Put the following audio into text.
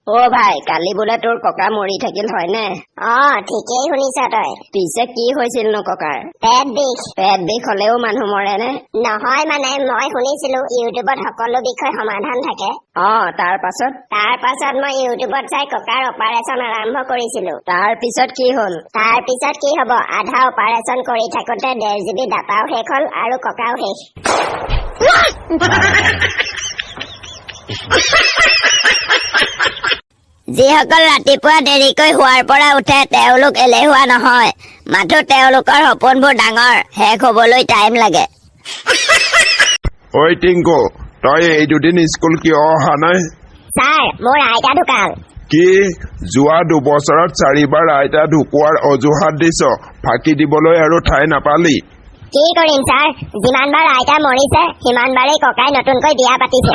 ও ভাই কালি বোলে তোৰ ককা মৰি থাকিল হয়নে? ঠিকেই শুনিছা তই। পিছে কি হৈছিল নো ককাৰ? পেট বিষ। পেট বিষ হলেও মানুহ মৰে নে? নহয় মানে মই শুনিছিলো ইউটিউবত সকলো বিষয় সমাধান থাকে। তাৰ পাছত মই ইউটিউবত চাই ককাৰ অপাৰেচন আৰম্ভ কৰিছিলো। তাৰ পিছত কি হল? তাৰ পিছত কি হব, আধা অপাৰেচন কৰি থাকোতে 1.5 GB ডাটাও শেষ হল আৰু ককাও শেষ। যিসকল ৰাতিপুৱা দেৰিকৈ শুৱাৰ পৰা উঠে তেওঁলোক এলেহুৱা নহয়, মাথো তেওঁলোকৰ সপোনবোৰ ডাঙৰ, শেষ হবলৈ টাইম লাগে। ঐ টিংকু, তই এই দুদিন স্কুল কিয় অহা নাই? ছাৰ, মোৰ আইতা ঢুকাল। কি যোৱা 2 বছৰত 4বাৰ আইতা ঢুকোৱাৰ অজুহাত দিছ? ফাঁকি দিবলৈ আৰু ঠাই নাপালি? কি কৰিম ছাৰ, যিমানবাৰ আইতা মৰিছে সিমানবাৰেই ককাই নতুনকৈ বিয়া পাতিছে।